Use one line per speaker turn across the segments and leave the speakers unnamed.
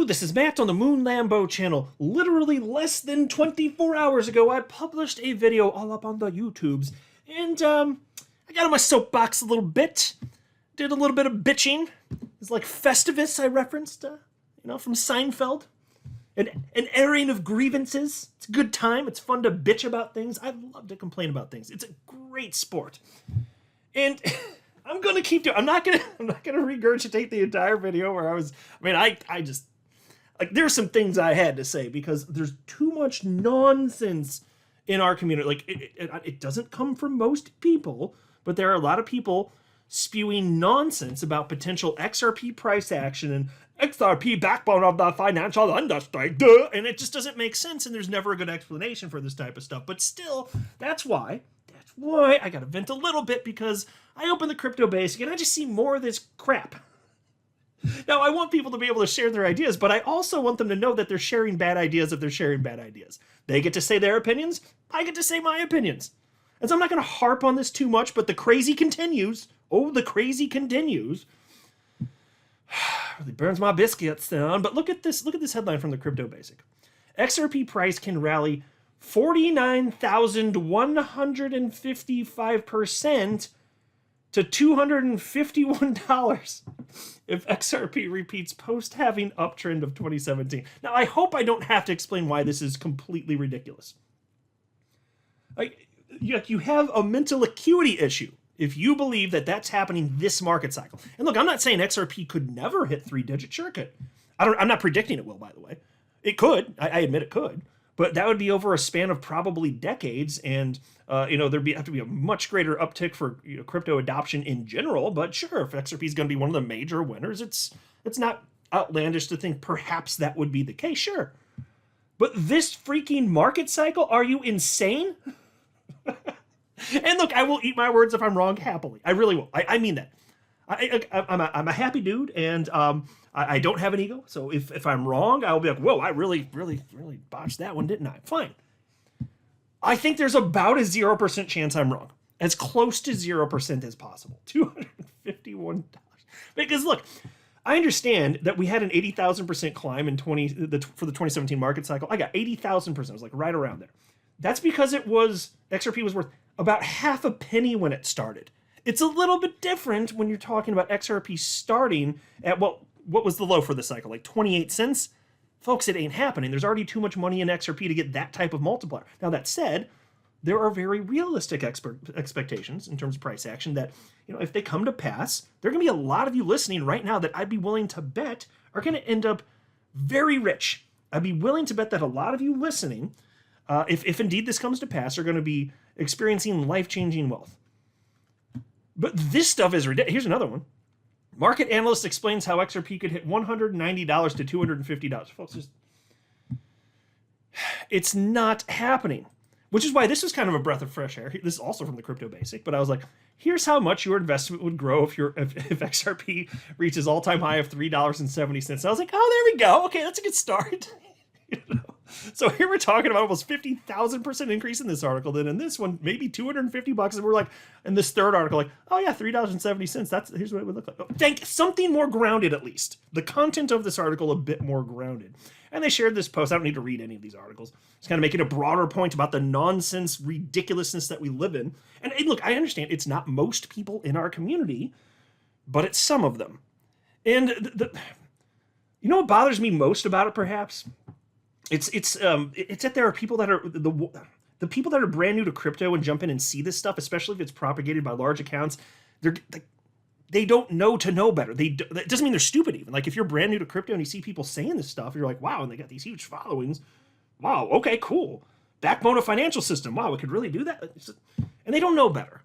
Hello, this is Matt on the Moon Lambo channel. Literally less than 24 hours ago, I published a video all up on the YouTubes. And, I got on my soapbox a little bit. Did a little bit of bitching. It's like Festivus I referenced, from Seinfeld. An airing of grievances. It's a good time. It's fun to bitch about things. I love to complain about things. It's a great sport. And I'm gonna keep doing. I'm not gonna regurgitate the entire video where I just like there's some things I had to say because there's too much nonsense in our community. Like it doesn't come from most people, but there are a lot of people spewing nonsense about potential XRP price action and XRP backbone of the financial industry, and it just doesn't make sense. And there's never a good explanation for this type of stuff. But still, that's why I gotta vent a little bit because I open the Crypto Basic and I just see more of this crap. Now, I want people to be able to share their ideas, but I also want them to know that they're sharing bad ideas if they're sharing bad ideas. They get to say their opinions, I get to say my opinions. And so I'm not going to harp on this too much, but the crazy continues. Oh, the crazy continues. Really burns my biscuits down. But look at this headline from the Crypto Basic. XRP price can rally 49,155% to $251 if XRP repeats post-halving uptrend of 2017. Now, I hope I don't have to explain why this is completely ridiculous. You have a mental acuity issue if you believe that that's happening this market cycle. And look, I'm not saying XRP could never hit three-digit. Sure it could. I'm not predicting it will, by the way. It could. I admit it could. But that would be over a span of probably decades, and there'd have to be a much greater uptick for crypto adoption in general. But sure, if XRP is going to be one of the major winners, it's not outlandish to think perhaps that would be the case. Sure, but this freaking market cycle, are you insane? And look, I will eat my words if I'm wrong happily. I really will. I mean that. I'm a happy dude, and I don't have an ego. So if I'm wrong, I'll be like, whoa, I really botched that one, didn't I? Fine. I think there's about a 0% chance I'm wrong. As close to 0% as possible. $251. Because look, I understand that we had an 80,000% climb in for the 2017 market cycle. I got 80,000%. It was like right around there. That's because XRP was worth about half a penny when it started. It's a little bit different when you're talking about XRP starting at what was the low for the cycle, like 28 cents? Folks, it ain't happening. There's already too much money in XRP to get that type of multiplier. Now, that said, there are very realistic expectations in terms of price action that, if they come to pass, there are going to be a lot of you listening right now that I'd be willing to bet are going to end up very rich. I'd be willing to bet that a lot of you listening, if indeed this comes to pass, are going to be experiencing life-changing wealth. But this stuff is ridiculous. Here's another one. Market analyst explains how XRP could hit $190 to $250. Folks, it's not happening. Which is why this was kind of a breath of fresh air. This is also from the Crypto Basic, but I was like, here's how much your investment would grow if XRP reaches all-time high of $3.70. I was like, oh, there we go. Okay, that's a good start. So here we're talking about almost 50,000% increase in this article. Then in this one, maybe $250. And we're like, in this third article, like, oh yeah, $3.70. Here's what it would look like. Oh, thank something more grounded, at least. The content of this article a bit more grounded. And they shared this post. I don't need to read any of these articles. Just kind of making a broader point about the nonsense, ridiculousness that we live in. And look, I understand it's not most people in our community, but it's some of them. And what bothers me most about it, perhaps? It's that there are people that are the people that are brand new to crypto and jump in and see this stuff, especially if it's propagated by large accounts. They don't know to know better. That doesn't mean they're stupid even. Like if you're brand new to crypto and you see people saying this stuff, you're like, wow, and they got these huge followings. Wow, okay, cool. Backbone of financial system. Wow, we could really do that. And they don't know better.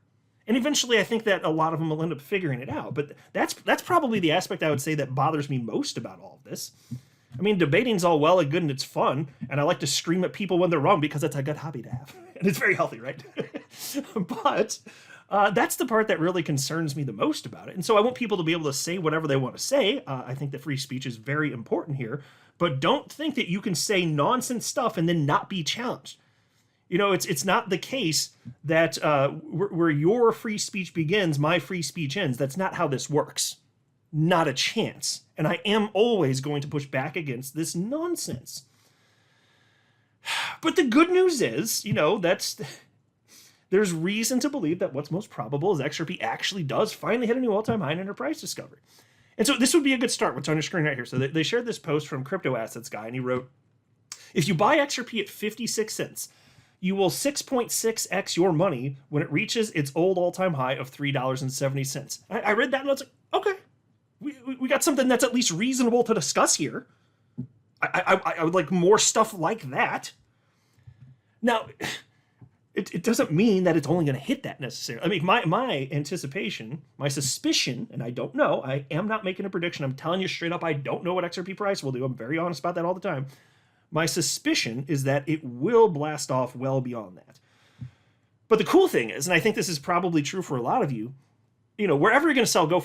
And eventually, I think that a lot of them will end up figuring it out. But that's probably the aspect I would say that bothers me most about all of this. I mean, debating's all well and good and it's fun, and I like to scream at people when they're wrong because it's a good hobby to have. And it's very healthy, right? But that's the part that really concerns me the most about it. And so I want people to be able to say whatever they want to say. I think that free speech is very important here. But don't think that you can say nonsense stuff and then not be challenged. It's not the case that where your free speech begins, my free speech ends. That's not how this works. Not a chance. And I am always going to push back against this nonsense. But the good news is, there's reason to believe that what's most probable is XRP actually does finally hit a new all-time high in enterprise discovery. And so this would be a good start, what's on your screen right here. So they shared this post from Crypto Assets Guy, and he wrote, if you buy XRP at 56 cents, you will 6.6x your money when it reaches its old all-time high of $3.70. I read that and I was like, okay, we got something that's at least reasonable to discuss here. I would like more stuff like that. Now, it doesn't mean that it's only going to hit that necessarily. I mean, my anticipation, my suspicion, and I don't know, I am not making a prediction. I'm telling you straight up, I don't know what XRP price will do. I'm very honest about that all the time. My suspicion is that it will blast off well beyond that. But the cool thing is, and I think this is probably true for a lot of you, wherever you're going to sell, do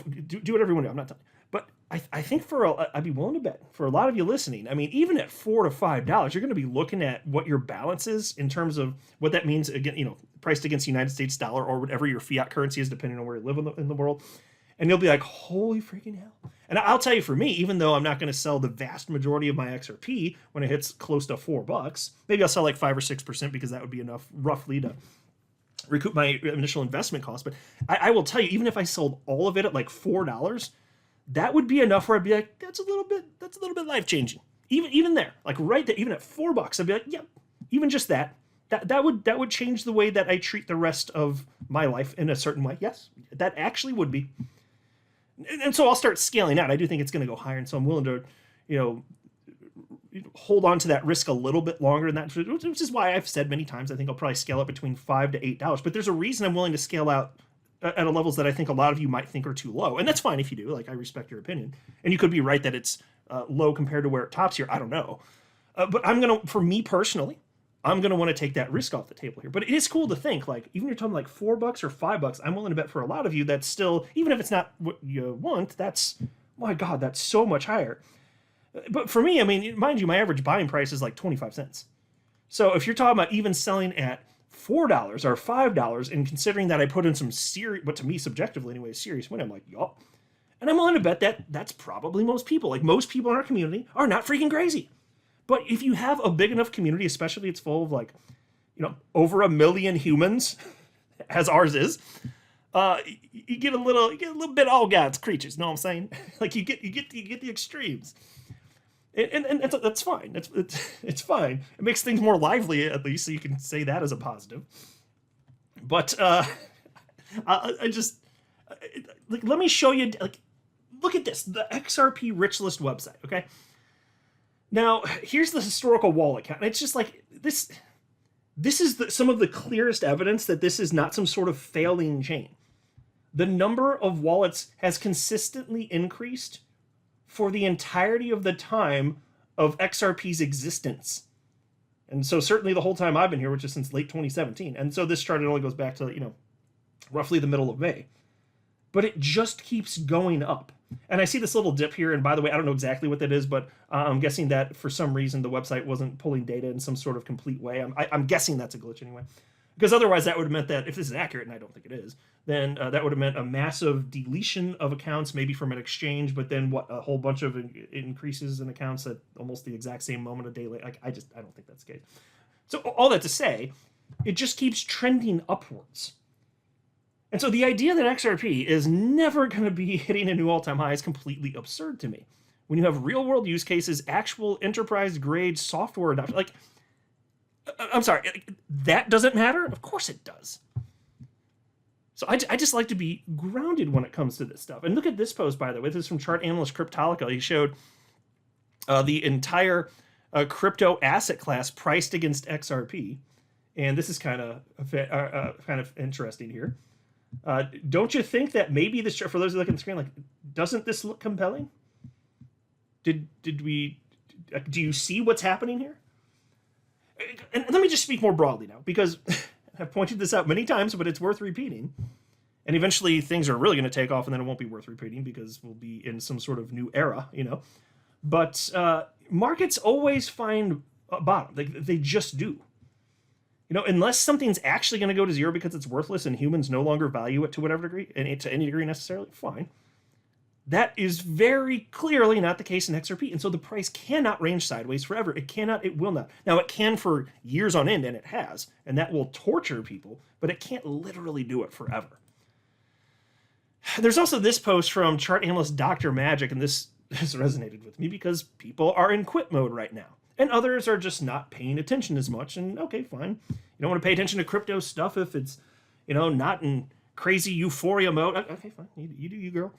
whatever you want to do. I'm not telling you. But I think I'd be willing to bet for a lot of you listening, I mean, even at $4 to $5, you're going to be looking at what your balance is in terms of what that means, again, priced against the United States dollar or whatever your fiat currency is, depending on where you live in the world. And you'll be like, holy freaking hell. And I'll tell you, for me, even though I'm not going to sell the vast majority of my XRP when it hits close to $4, maybe I'll sell like 5 or 6% because that would be enough roughly to recoup my initial investment cost. But I will tell you, even if I sold all of it at like $4, that would be enough where I'd be like, that's a little bit life changing. Even there, like right there, even at $4, I'd be like, yep, even just that would change the way that I treat the rest of my life in a certain way. Yes, that actually would be. And so I'll start scaling out. I do think it's going to go higher, and so I'm willing to, hold on to that risk a little bit longer than that, which is why I've said many times I think I'll probably scale up between $5 to $8. But there's a reason I'm willing to scale out at levels that I think a lot of you might think are too low, and that's fine if you do. Like, I respect your opinion, and you could be right that it's low compared to where it tops here. I don't know, but for me personally, I'm gonna want to take that risk off the table here. But it is cool to think, like, even you're talking like $4 or $5, I'm willing to bet for a lot of you that's still, even if it's not what you want, that's, my God, that's so much higher. But for me, I mean, mind you, my average buying price is like 25 cents. So if you're talking about even selling at $4 or $5, and considering that I put in some serious, but to me subjectively anyway, serious win, I'm like, yup. And I'm willing to bet that that's probably most people. Like, most people in our community are not freaking crazy. But if you have a big enough community, especially if it's full of like, over 1 million humans, as ours is, you get a little bit all God's creatures. Know what I'm saying? Like, you get the extremes, and that's fine. It's fine. It makes things more lively, at least, so you can say that as a positive. But I just let me show you. Like, look at this, the XRP Rich List website. Okay. Now, here's the historical wallet count. It's just like this. This is some of the clearest evidence that this is not some sort of failing chain. The number of wallets has consistently increased for the entirety of the time of XRP's existence. And so certainly the whole time I've been here, which is since late 2017. And so this chart, it only goes back to, roughly the middle of May. But it just keeps going up. And I see this little dip here, and by the way, I don't know exactly what that is, but I'm guessing that for some reason the website wasn't pulling data in some sort of complete way. I'm guessing that's a glitch anyway. Because otherwise that would have meant that, if this is accurate, and I don't think it is, then that would have meant a massive deletion of accounts, maybe from an exchange, but then a whole bunch of increases in accounts at almost the exact same moment a day later. Like, I don't think that's the case. So all that to say, it just keeps trending upwards. And so the idea that XRP is never going to be hitting a new all-time high is completely absurd to me. When you have real-world use cases, actual enterprise-grade software adoption, like, I'm sorry, that doesn't matter? Of course it does. So I just like to be grounded when it comes to this stuff. And look at this post, by the way. This is from chart analyst Cryptolica. He showed the entire crypto asset class priced against XRP. And this is kind of interesting here. Don't you think that maybe this chart, for those who look at the screen, like, doesn't this look compelling? Do you see what's happening here? And let me just speak more broadly now, because I've pointed this out many times, but it's worth repeating. And eventually things are really going to take off, and then it won't be worth repeating because we'll be in some sort of new era, But markets always find a bottom. They just do. Unless something's actually going to go to zero because it's worthless and humans no longer value it to whatever degree, and to any degree necessarily, fine. That is very clearly not the case in XRP. And so the price cannot range sideways forever. It cannot, it will not. Now, it can for years on end, and it has, and that will torture people, but it can't literally do it forever. There's also this post from chart analyst Dr. Magic, and this has resonated with me because people are in quit mode right now. And others are just not paying attention as much. And okay, fine. You don't want to pay attention to crypto stuff if it's, not in crazy euphoria mode. Okay, fine. You do you, girl.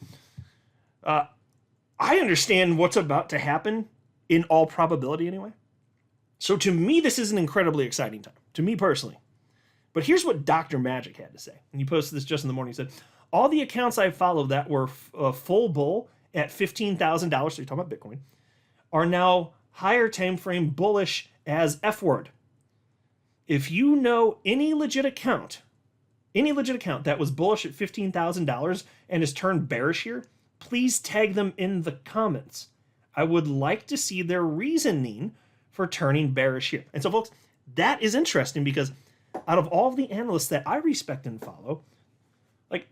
I understand what's about to happen in all probability anyway. So to me, this is an incredibly exciting time, to me personally. But here's what Dr. Magic had to say. And he posted this just in the morning. He said, all the accounts I followed that were full bull at $15,000, so you're talking about Bitcoin, are now higher time frame bullish as F word. If you know any legit account that was bullish at $15,000 and has turned bearish here, please tag them in the comments. I would like to see their reasoning for turning bearish here. And so, folks, that is interesting because out of all of the analysts that I respect and follow, like,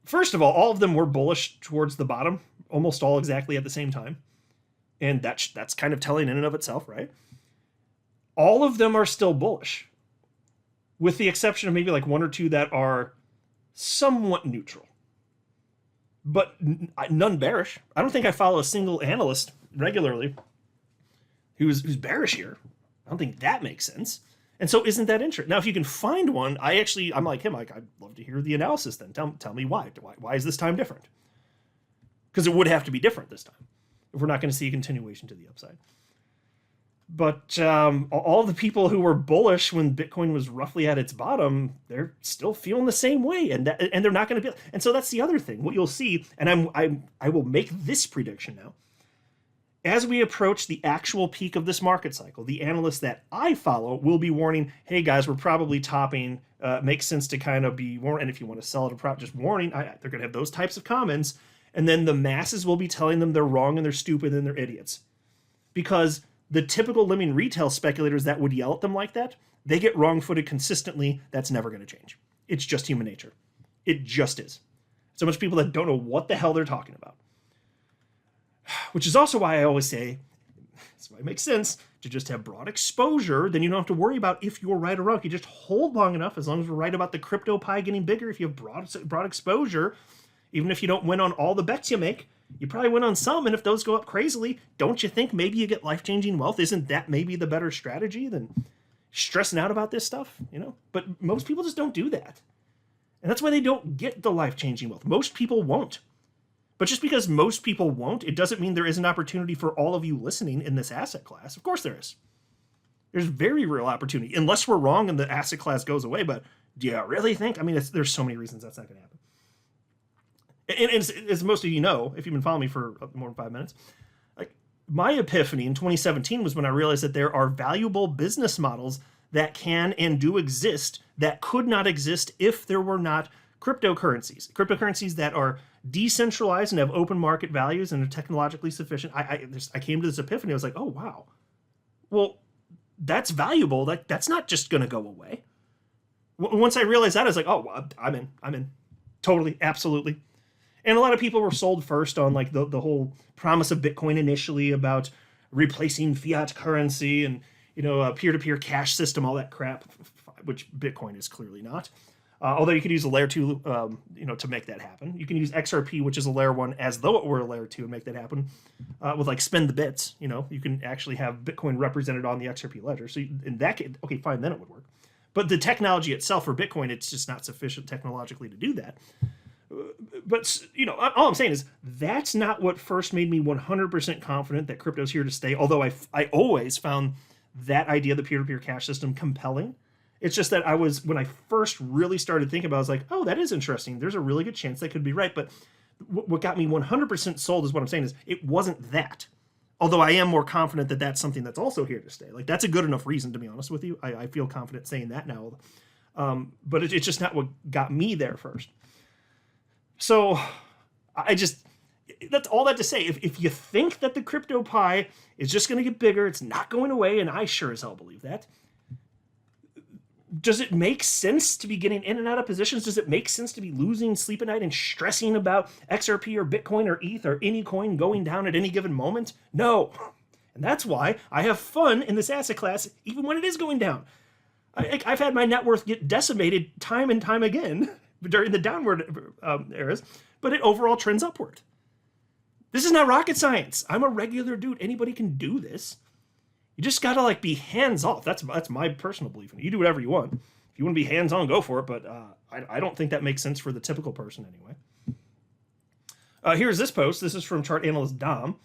first of all of them were bullish towards the bottom, almost all exactly at the same time. And that's kind of telling in and of itself, right? All of them are still bullish, with the exception of maybe like one or two that are somewhat neutral. But none bearish. I don't think I follow a single analyst regularly who's bearish here. I don't think that makes sense. And so isn't that interesting? Now, if you can find one, I'm like him. I'd love to hear the analysis then. Tell me why. Why is this time different? Because it would have to be different this time if we're not going to see a continuation to the upside. But all the people who were bullish when Bitcoin was roughly at its bottom, they're still feeling the same way, and they're not going to be. And so that's the other thing. What you'll see, and I will make this prediction now. As we approach the actual peak of this market cycle, the analysts that I follow will be warning, hey guys, we're probably topping. Makes sense to kind of be warned. And if you want to sell it a prop, just warning, they're going to have those types of comments. And then the masses will be telling them they're wrong and they're stupid and they're idiots. Because the typical living retail speculators that would yell at them like that, they get wrong-footed consistently. That's never going to change. It's just human nature. It just is. So much people that don't know what the hell they're talking about. Which is also why I always say, that's why it makes sense to just have broad exposure. Then you don't have to worry about if you're right or wrong. You just hold long enough, as long as we're right about the crypto pie getting bigger. If you have broad exposure, even if you don't win on all the bets you make, you probably win on some. And if those go up crazily, don't you think maybe you get life-changing wealth? Isn't that maybe the better strategy than stressing out about this stuff? But most people just don't do that. And that's why they don't get the life-changing wealth. Most people won't. But just because most people won't, it doesn't mean there is an opportunity for all of you listening in this asset class. Of course there is. There's very real opportunity, unless we're wrong and the asset class goes away. But do you really think? There's so many reasons that's not going to happen. And as most of you know, if you've been following me for more than 5 minutes, like my epiphany in 2017 was when I realized that there are valuable business models that can and do exist that could not exist if there were not cryptocurrencies that are decentralized and have open market values and are technologically sufficient. I came to this epiphany. I was like, oh wow, well that's valuable. That's not just going to go away. Once I realized that, I was like, oh, I'm in, totally, absolutely. And a lot of people were sold first on like the whole promise of Bitcoin initially about replacing fiat currency and a peer-to-peer cash system, all that crap, which Bitcoin is clearly not. Although you could use a layer 2, to make that happen. You can use XRP, which is a layer 1, as though it were a layer 2 and make that happen with like spend the bits. You can actually have Bitcoin represented on the XRP ledger. So in that case, okay, fine, then it would work. But the technology itself for Bitcoin, it's just not sufficient technologically to do that. But, all I'm saying is that's not what first made me 100% confident that crypto's here to stay. Although I always found that idea of the peer-to-peer cash system compelling. It's just that when I first really started thinking about it, I was like, oh, that is interesting. There's a really good chance that could be right. But what got me 100% sold is what I'm saying is it wasn't that. Although I am more confident that that's something that's also here to stay. Like, that's a good enough reason, to be honest with you. I feel confident saying that now. But it's just not what got me there first. So that's all that to say. If you think that the crypto pie is just going to get bigger, it's not going away, and I sure as hell believe that, Does it make sense to be getting in and out of positions? Does it make sense to be losing sleep at night and stressing about XRP or Bitcoin or ETH or any coin going down at any given moment? No. And that's why I have fun in this asset class, even when it is going down. I've had my net worth get decimated time and time again during the downward eras, but it overall trends upward. This is not rocket science. I'm a regular dude. Anybody can do this. You just gotta like be hands off. That's my personal belief. You do whatever you want. If you want to be hands on, go for it. But I don't think that makes sense for the typical person anyway. Here's this post. This is from chart analyst Dom.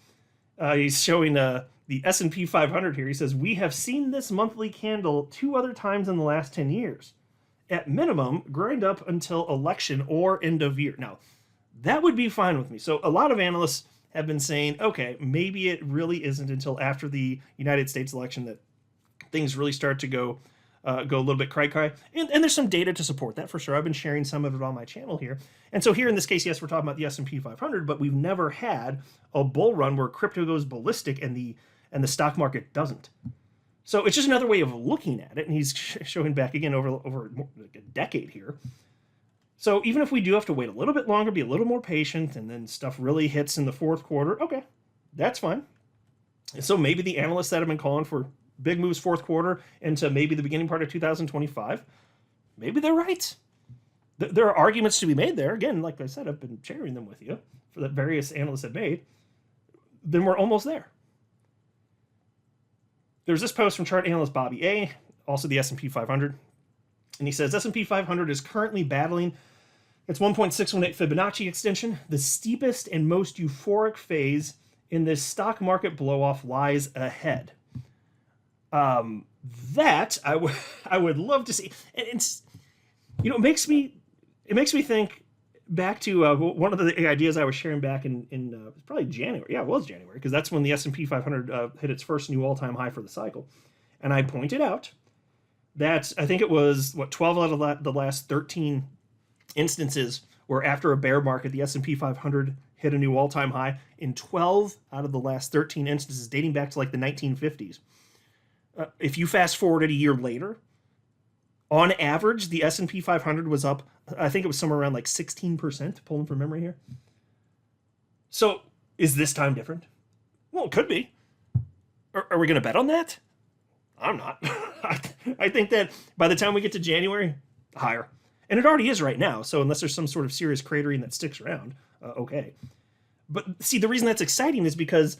He's showing the S&P 500 here. He says, we have seen this monthly candle 2 other times in the last 10 years. At minimum, grind up until election or end of year. Now, that would be fine with me. So a lot of analysts have been saying, okay, maybe it really isn't until after the United States election that things really start to go a little bit cry. And there's some data to support that for sure. I've been sharing some of it on my channel here. And so here in this case, yes, we're talking about the S&P 500, but we've never had a bull run where crypto goes ballistic and the stock market doesn't. So it's just another way of looking at it. And he's showing back again over like a decade here. So even if we do have to wait a little bit longer, be a little more patient, and then stuff really hits in the fourth quarter, okay, that's fine. And so maybe the analysts that have been calling for big moves fourth quarter into maybe the beginning part of 2025, maybe they're right. There are arguments to be made there. Again, like I said, I've been sharing them with you for that various analysts have made. Then we're almost there. There's this post from chart analyst Bobby A., also the S&P 500. And he says, S&P 500 is currently battling its 1.618 Fibonacci extension. The steepest and most euphoric phase in this stock market blow-off lies ahead. That I would love to see. And it's, it makes me think back to one of the ideas I was sharing back in probably January. Yeah, it was January, because that's when the S&P 500 hit its first new all-time high for the cycle. And I pointed out that I think it was 12 out of the last 13 instances where after a bear market the S&P 500 hit a new all-time high. In 12 out of the last 13 instances dating back to like the 1950s. If you fast forwarded a year later, on average the S&P 500 was up, I think it was somewhere around like 16%, pulling from memory here. So is this time different? Well, it could be. Are we going to bet on that? I'm not. I think that by the time we get to January, higher. And it already is right now, so unless there's some sort of serious cratering that sticks around, okay. But see, the reason that's exciting is because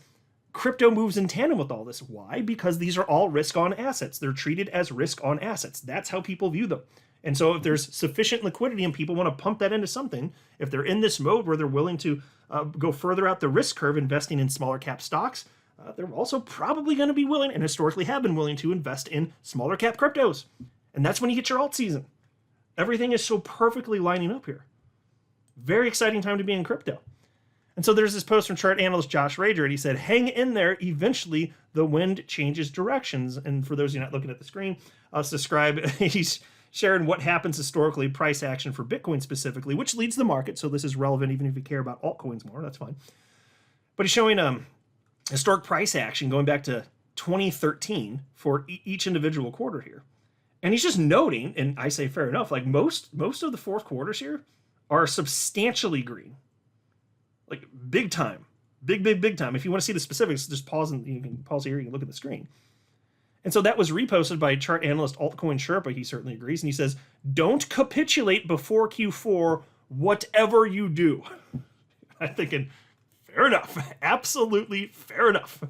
crypto moves in tandem with all this. Why? Because these are all risk-on assets. They're treated as risk-on assets. That's how people view them. And so if there's sufficient liquidity and people want to pump that into something, if they're in this mode where they're willing to go further out the risk curve investing in smaller cap stocks, they're also probably going to be willing, and historically have been willing, to invest in smaller cap cryptos. And that's when you get your alt season. Everything is so perfectly lining up here. Very exciting time to be in crypto. And so there's this post from chart analyst Josh Rager, and he said, hang in there, eventually the wind changes directions. And for those of you not looking at the screen, I'll describe, he's sharing what happens historically, price action for Bitcoin specifically, which leads the market. So this is relevant even if you care about altcoins more, that's fine. But he's showing historic price action going back to 2013 for each individual quarter here. And he's just noting, and I say fair enough, like most of the fourth quarters here are substantially green. Like big time. Big time. If you want to see the specifics, just pause and you can pause here, you can look at the screen. And so that was reposted by chart analyst Altcoin Sherpa. He certainly agrees. And he says, don't capitulate before Q4, whatever you do. I'm thinking, fair enough. Absolutely fair enough.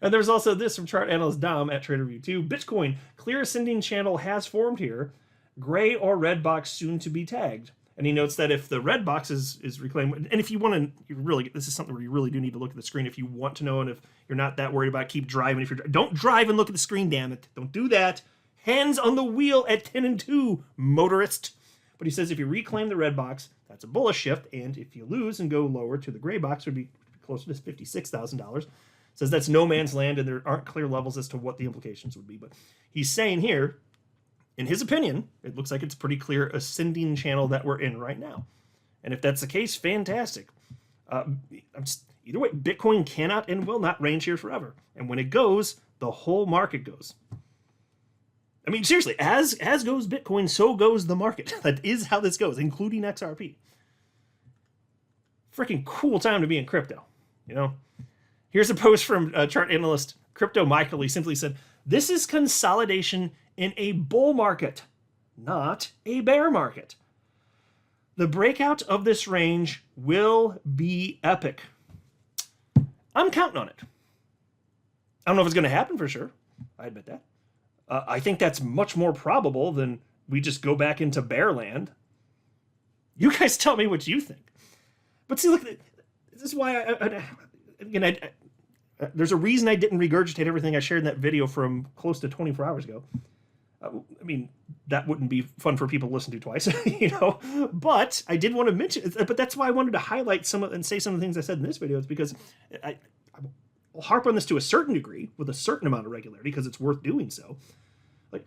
And there's also this from chart analyst Dom at TraderView 2. Bitcoin, clear ascending channel has formed here. Gray or red box soon to be tagged. And he notes that if the red box is reclaimed, and if you want to, you really, this is something where you really do need to look at the screen if you want to know, and if you're not that worried about, keep driving. If you're, don't drive and look at the screen, damn it. Don't do that. Hands on the wheel at 10 and 2, motorist. But he says if you reclaim the red box, that's a bullish shift, and if you lose and go lower to the gray box, would be closer to $56,000. Says that's no man's land, and there aren't clear levels as to what the implications would be. But he's saying here, in his opinion, it looks like it's a pretty clear ascending channel that we're in right now. And if that's the case, fantastic. Either way, Bitcoin cannot and will not range here forever. And when it goes, the whole market goes. I mean, seriously, as goes Bitcoin, so goes the market. That is how this goes, including XRP. Freaking cool time to be in crypto, you know? Here's a post from chart analyst Crypto Michael. He simply said, "This is consolidation in a bull market, not a bear market. The breakout of this range will be epic." I'm counting on it. I don't know if it's going to happen for sure. I admit that. I think that's much more probable than we just go back into bear land. You guys tell me what you think. But see, look, this is why there's a reason I didn't regurgitate everything I shared in that video from close to 24 hours ago. I mean, that wouldn't be fun for people to listen to twice, you know. But I did want to mention, but that's why I wanted to highlight some of and say some of the things I said in this video. It's because I'll harp on this to a certain degree with a certain amount of regularity because it's worth doing so. Like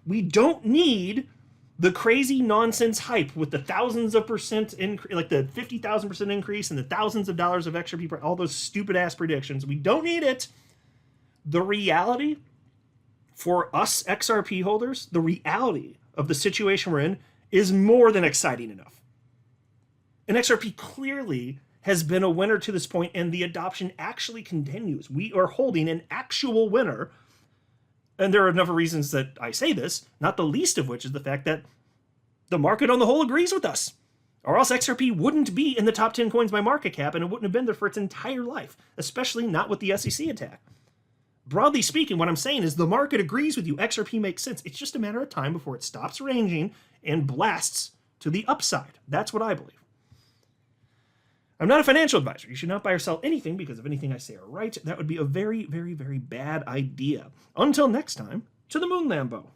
we don't need the crazy nonsense hype with the thousands of percent increase, like the 50,000% increase and the thousands of dollars of extra people, all those stupid ass predictions. We don't need it. The reality for us XRP holders, the reality of the situation we're in is more than exciting enough. And XRP clearly has been a winner to this point, and the adoption actually continues. We are holding an actual winner. And there are a number of reasons that I say this, not the least of which is the fact that the market on the whole agrees with us. Or else XRP wouldn't be in the top 10 coins by market cap, and it wouldn't have been there for its entire life, especially not with the SEC attack. Broadly speaking, what I'm saying is the market agrees with you. XRP makes sense. It's just a matter of time before it stops ranging and blasts to the upside. That's what I believe. I'm not a financial advisor. You should not buy or sell anything because if anything I say are right, that would be a very, very, very bad idea. Until next time, to the moon, Lambo.